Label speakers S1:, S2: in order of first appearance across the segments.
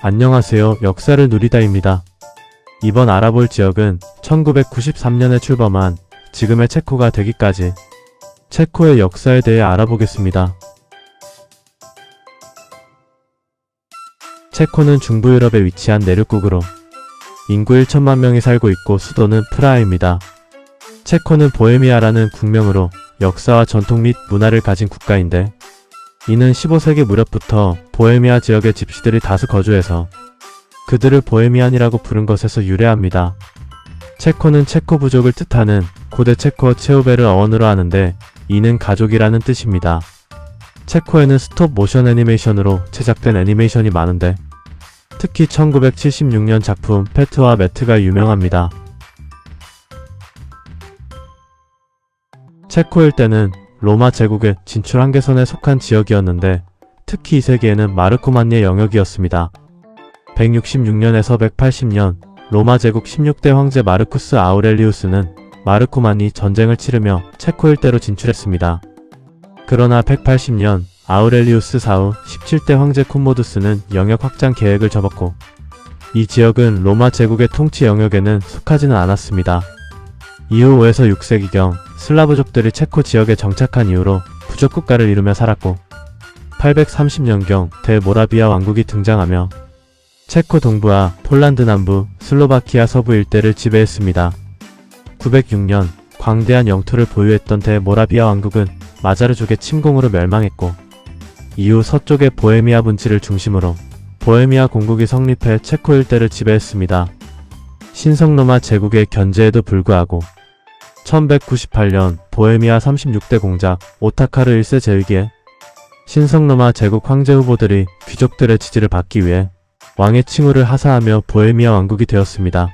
S1: 안녕하세요. 역사를 누리다입니다. 이번 알아볼 지역은 1993년에 출범한 지금의 체코가 되기까지 체코의 역사에 대해 알아보겠습니다. 체코는 중부 유럽에 위치한 내륙국으로 인구 1천만 명이 살고 있고 수도는 프라하입니다. 체코는 보헤미아라는 국명으로 역사와 전통 및 문화를 가진 국가인데 이는 15세기 무렵부터 보헤미아 지역의 집시들이 다수 거주해서 그들을 보헤미안이라고 부른 것에서 유래합니다. 체코는 체코 부족을 뜻하는 고대 체코 체오베를 어원으로 하는데 이는 가족이라는 뜻입니다. 체코에는 스톱 모션 애니메이션으로 제작된 애니메이션이 많은데 특히 1976년 작품 페트와 매트가 유명합니다. 체코 일대는 로마 제국의 진출 한계선에 속한 지역이었는데 특히 이 세기에는 마르코만니의 영역이었습니다. 166년에서 180년 로마 제국 16대 황제 마르쿠스 아우렐리우스는 마르코만니 전쟁을 치르며 체코 일대로 진출했습니다. 그러나 180년 아우렐리우스 사후 17대 황제 콤모두스는 영역 확장 계획을 접었고 이 지역은 로마 제국의 통치 영역에는 속하지는 않았습니다. 이후 5에서 6세기경 슬라브족들이 체코 지역에 정착한 이후로 부족국가를 이루며 살았고 830년경 대모라비아 왕국이 등장하며 체코 동부와 폴란드 남부, 슬로바키아 서부 일대를 지배했습니다. 906년 광대한 영토를 보유했던 대모라비아 왕국은 마자르족의 침공으로 멸망했고 이후 서쪽의 보헤미아 분지를 중심으로 보헤미아 공국이 성립해 체코 일대를 지배했습니다. 신성로마 제국의 견제에도 불구하고 1198년 보헤미아 36대 공작 오타카르 1세 제위기에 신성로마 제국 황제 후보들이 귀족들의 지지를 받기 위해 왕의 칭호를 하사하며 보헤미아 왕국이 되었습니다.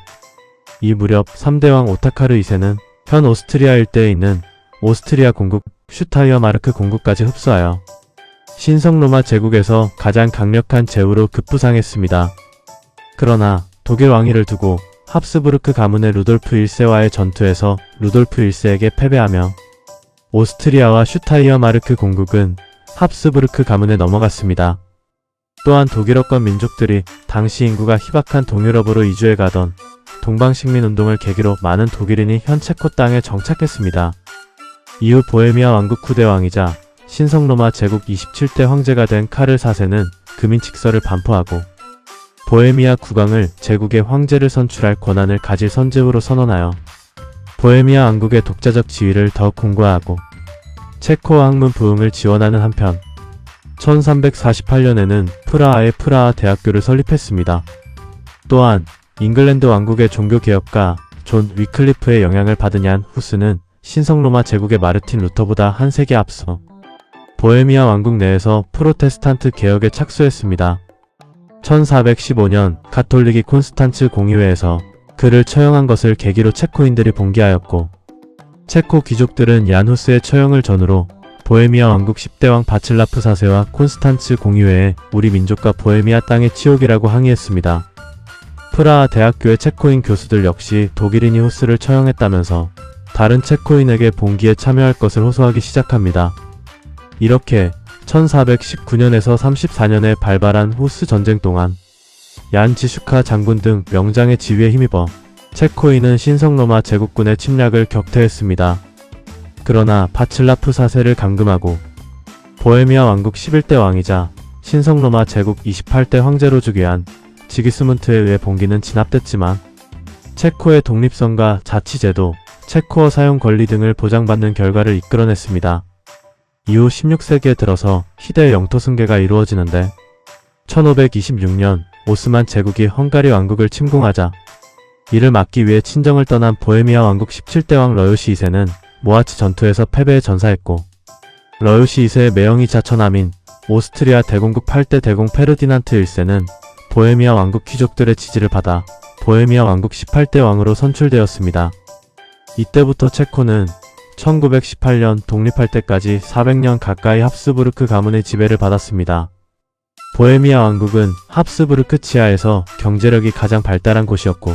S1: 이 무렵 3대왕 오타카르 2세는 현 오스트리아 일대에 있는 오스트리아 공국 슈타이어마르크 공국까지 흡수하여 신성로마 제국에서 가장 강력한 제후로 급부상했습니다. 그러나 독일 왕위를 두고 합스부르크 가문의 루돌프 1세와의 전투에서 루돌프 1세에게 패배하며 오스트리아와 슈타이어마르크 공국은 합스부르크 가문에 넘어갔습니다. 또한 독일어권 민족들이 당시 인구가 희박한 동유럽으로 이주해 가던 동방식민운동을 계기로 많은 독일인이 현 체코 땅에 정착했습니다. 이후 보헤미아 왕국 9대 왕이자 신성로마 제국 27대 황제가 된 카를 4세는 금인칙서를 반포하고 보헤미아 국왕을 제국의 황제를 선출할 권한을 가질 선제후로 선언하여 보헤미아 왕국의 독자적 지위를 더욱 공고화하고 체코 학문 부흥을 지원하는 한편 1348년에는 프라하의 프라하 대학교를 설립했습니다. 또한 잉글랜드 왕국의 종교개혁가 존 위클리프의 영향을 받은 얀 후스는 신성로마 제국의 마르틴 루터보다 한 세기 앞서 보헤미아 왕국 내에서 프로테스탄트 개혁에 착수했습니다. 1415년 가톨릭이 콘스탄츠 공의회에서 그를 처형한 것을 계기로 체코인들이 봉기하였고 체코 귀족들은 얀 후스의 처형을 전후로 보헤미아 왕국 10대 왕 바칠라프 4세와 콘스탄츠 공의회에 우리 민족과 보헤미아 땅의 치욕이라고 항의했습니다. 프라하 대학교의 체코인 교수들 역시 독일인이 후스를 처형했다면서 다른 체코인에게 봉기에 참여할 것을 호소하기 시작합니다. 이렇게 1419년에서 34년에 발발한 후스 전쟁 동안 얀 지슈카 장군 등 명장의 지위에 힘입어 체코인은 신성로마 제국군의 침략을 격퇴했습니다. 그러나 바칠라프 4세를 감금하고 보헤미아 왕국 11대 왕이자 신성로마 제국 28대 황제로 즉위한 지기스문트에 의해 봉기는 진압됐지만 체코의 독립성과 자치제도, 체코어 사용 권리 등을 보장받는 결과를 이끌어냈습니다. 이후 16세기에 들어서 희대의 영토 승계가 이루어지는데 1526년 오스만 제국이 헝가리 왕국을 침공하자 이를 막기 위해 친정을 떠난 보헤미아 왕국 17대 왕 러요시 2세는 모하츠 전투에서 패배에 전사했고 러요시 2세의 매형이 자처남인 오스트리아 대공국 8대 대공 페르디난트 1세는 보헤미아 왕국 귀족들의 지지를 받아 보헤미아 왕국 18대 왕으로 선출되었습니다. 이때부터 체코는 1918년 독립할 때까지 400년 가까이 합스부르크 가문의 지배를 받았습니다. 보헤미아 왕국은 합스부르크 치하에서 경제력이 가장 발달한 곳이었고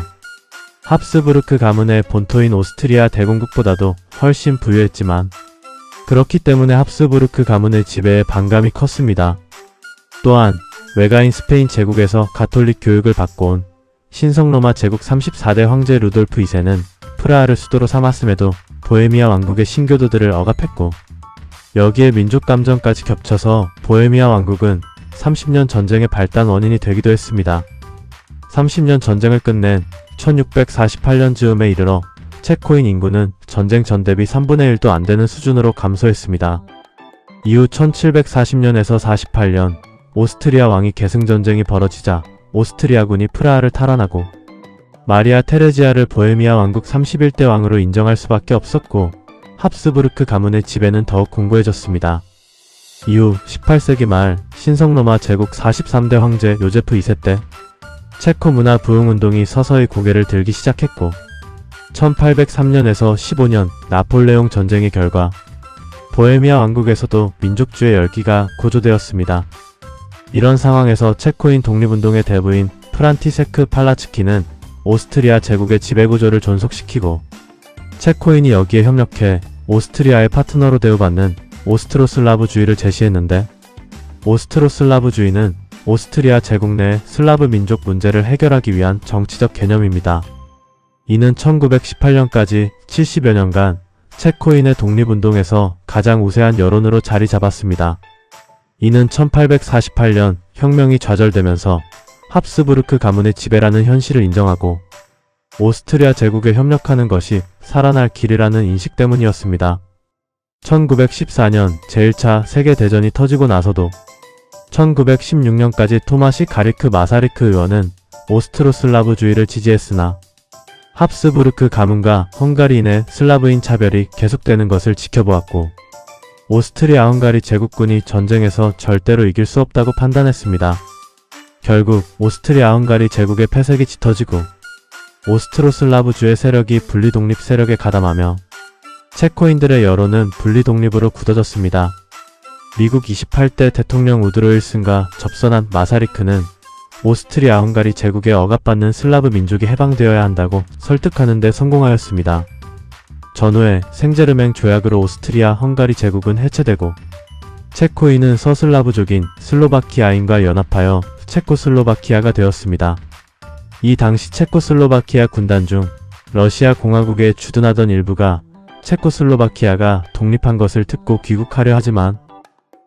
S1: 합스부르크 가문의 본토인 오스트리아 대공국보다도 훨씬 부유했지만 그렇기 때문에 합스부르크 가문의 지배에 반감이 컸습니다. 또한 외가인 스페인 제국에서 가톨릭 교육을 받고 온 신성로마 제국 34대 황제 루돌프 2세는 프라하를 수도로 삼았음에도 보헤미아 왕국의 신교도들을 억압했고, 여기에 민족 감정까지 겹쳐서 보헤미아 왕국은 30년 전쟁의 발단 원인이 되기도 했습니다. 30년 전쟁을 끝낸 1648년 즈음에 이르러 체코인 인구는 전쟁 전 대비 3분의 1도 안 되는 수준으로 감소했습니다. 이후 1740년에서 48년 오스트리아 왕위 계승전쟁이 벌어지자 오스트리아군이 프라하를 탈환하고 마리아 테레지아를 보헤미아 왕국 31대 왕으로 인정할 수밖에 없었고, 합스부르크 가문의 지배는 더욱 공고해졌습니다. 이후 18세기 말 신성로마 제국 43대 황제 요제프 2세 때 체코 문화 부흥운동이 서서히 고개를 들기 시작했고, 1803년에서 15년 나폴레옹 전쟁의 결과 보헤미아 왕국에서도 민족주의 열기가 고조되었습니다. 이런 상황에서 체코인 독립운동의 대부인 프란티세크 팔라츠키는 오스트리아 제국의 지배구조를 존속시키고, 체코인이 여기에 협력해 오스트리아의 파트너로 대우받는 오스트로슬라브주의를 제시했는데, 오스트로슬라브주의는 오스트리아 제국 내 슬라브 민족 문제를 해결하기 위한 정치적 개념입니다. 이는 1918년까지 70여 년간 체코인의 독립운동에서 가장 우세한 여론으로 자리 잡았습니다. 이는 1848년 혁명이 좌절되면서 합스부르크 가문의 지배라는 현실을 인정하고 오스트리아 제국에 협력하는 것이 살아날 길이라는 인식 때문이었습니다. 1914년 제1차 세계대전이 터지고 나서도 1916년까지 토마시 가리크 마사리크 의원은 오스트로슬라브주의를 지지했으나 합스부르크 가문과 헝가리인의 슬라브인 차별이 계속되는 것을 지켜보았고, 오스트리아 헝가리 제국군이 전쟁에서 절대로 이길 수 없다고 판단했습니다. 결국 오스트리아 헝가리 제국의 패색이 짙어지고 오스트로슬라브주의 세력이 분리독립 세력에 가담하며 체코인들의 여론은 분리독립으로 굳어졌습니다. 미국 28대 대통령 우드로 윌슨과 접선한 마사리크는 오스트리아 헝가리 제국에 억압받는 슬라브 민족이 해방되어야 한다고 설득하는 데 성공하였습니다. 전후에 생제르맹 조약으로 오스트리아 헝가리 제국은 해체되고, 체코인은 서슬라브족인 슬로바키아인과 연합하여 체코슬로바키아가 되었습니다. 이 당시 체코슬로바키아 군단 중 러시아 공화국에 주둔하던 일부가 체코슬로바키아가 독립한 것을 듣고 귀국하려 하지만,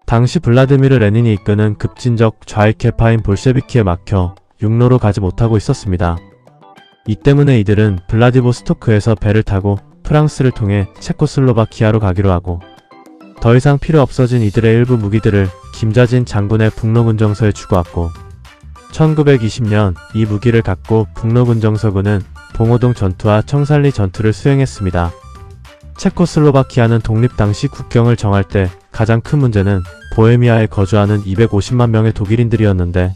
S1: 당시 블라디미르 레닌이 이끄는 급진적 좌익계파인 볼셰비키에 막혀 육로로 가지 못하고 있었습니다. 이 때문에 이들은 블라디보스토크에서 배를 타고 프랑스를 통해 체코슬로바키아로 가기로 하고, 더 이상 필요 없어진 이들의 일부 무기들을 김자진 장군의 북로군정서에 주고왔고, 1920년 이 무기를 갖고 북로군정서군은 봉오동 전투와 청산리 전투를 수행했습니다. 체코슬로바키아는 독립 당시 국경을 정할 때 가장 큰 문제는 보헤미아에 거주하는 250만 명의 독일인들이었는데,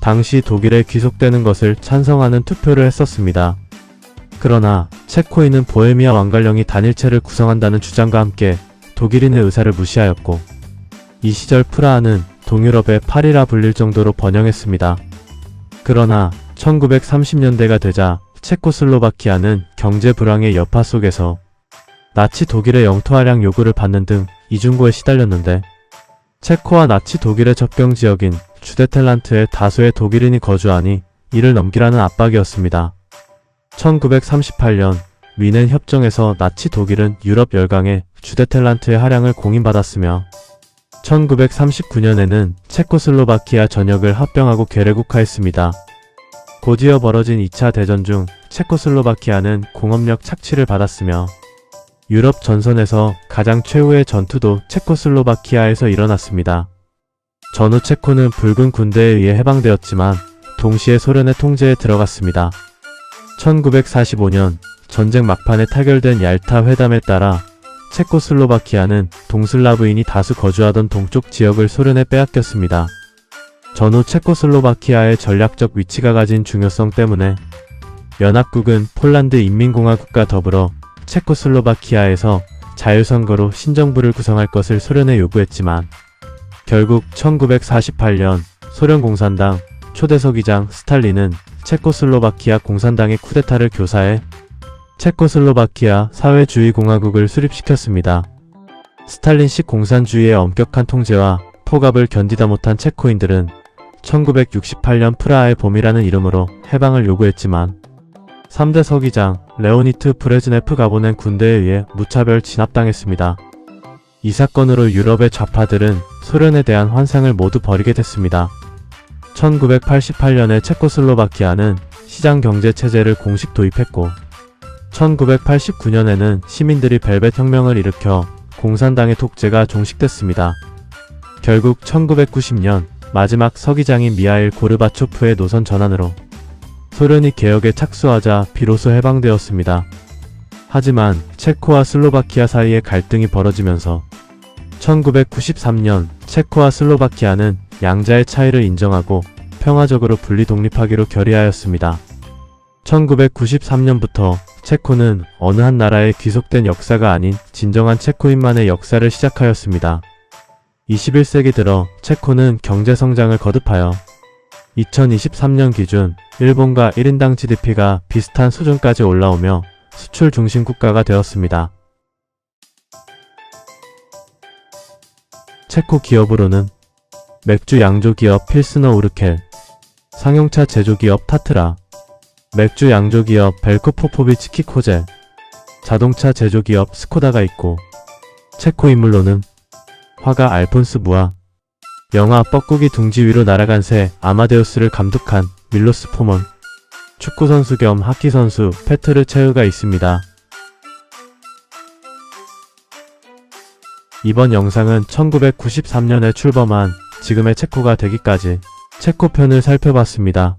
S1: 당시 독일에 귀속되는 것을 찬성하는 투표를 했었습니다. 그러나 체코인은 보헤미아 왕갈령이 단일체를 구성한다는 주장과 함께 독일인의 의사를 무시하였고, 이 시절 프라하는 동유럽의 파리라 불릴 정도로 번영했습니다. 그러나 1930년대가 되자 체코슬로바키아는 경제 불황의 여파 속에서 나치 독일의 영토 할약 요구를 받는 등 이중고에 시달렸는데, 체코와 나치 독일의 접경 지역인 주데텔란트에 다수의 독일인이 거주하니 이를 넘기라는 압박이었습니다. 1938년 위넨 협정에서 나치 독일은 유럽 열강에 주데텔란트의 할양을 공인받았으며, 1939년에는 체코슬로바키아 전역을 합병하고 괴뢰국화했습니다. 곧이어 벌어진 2차 대전 중 체코슬로바키아는 공업력 착취를 받았으며, 유럽 전선에서 가장 최후의 전투도 체코슬로바키아에서 일어났습니다. 전후 체코는 붉은 군대에 의해 해방되었지만 동시에 소련의 통제에 들어갔습니다. 1945년 전쟁 막판에 타결된 얄타 회담에 따라 체코슬로바키아는 동슬라브인이 다수 거주하던 동쪽 지역을 소련에 빼앗겼습니다. 전후 체코슬로바키아의 전략적 위치가 가진 중요성 때문에 연합국은 폴란드 인민공화국과 더불어 체코슬로바키아에서 자유선거로 신정부를 구성할 것을 소련에 요구했지만, 결국 1948년 소련 공산당 초대서기장 스탈린은 체코슬로바키아 공산당의 쿠데타를 교사해 체코슬로바키아 사회주의공화국을 수립시켰습니다. 스탈린식 공산주의의 엄격한 통제와 폭압을 견디다 못한 체코인들은 1968년 프라하의 봄이라는 이름으로 해방을 요구했지만 3대 서기장 레오니트 브레즈네프가 보낸 군대에 의해 무차별 진압당했습니다. 이 사건으로 유럽의 좌파들은 소련에 대한 환상을 모두 버리게 됐습니다. 1988년에 체코슬로바키아는 시장 경제 체제를 공식 도입했고 1989년에는 시민들이 벨벳 혁명을 일으켜 공산당의 독재가 종식됐습니다. 결국 1990년 마지막 서기장인 미하일 고르바초프의 노선 전환으로 소련이 개혁에 착수하자 비로소 해방되었습니다. 하지만 체코와 슬로바키아 사이에 갈등이 벌어지면서 1993년 체코와 슬로바키아는 양자의 차이를 인정하고 평화적으로 분리 독립하기로 결의하였습니다. 1993년부터 체코는 어느 한 나라의 귀속된 역사가 아닌 진정한 체코인만의 역사를 시작하였습니다. 21세기 들어 체코는 경제 성장을 거듭하여 2023년 기준 일본과 1인당 GDP가 비슷한 수준까지 올라오며 수출 중심 국가가 되었습니다. 체코 기업으로는 맥주 양조 기업 필스너 우르켈, 상용차 제조 기업 타트라, 맥주 양조 기업 벨크포포비츠키 코젤, 자동차 제조 기업 스코다가 있고 체코 인물로는 화가 알폰스 무아, 영화 뻐꾸기 둥지 위로 날아간 새 아마데우스를 감독한 밀로스 포먼, 축구선수 겸 하키선수 페트르 체흐가 있습니다. 이번 영상은 1993년에 출범한 지금의 체코가 되기까지 체코 편을 살펴봤습니다.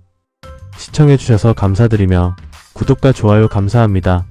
S1: 시청해주셔서 감사드리며 구독과 좋아요 감사합니다.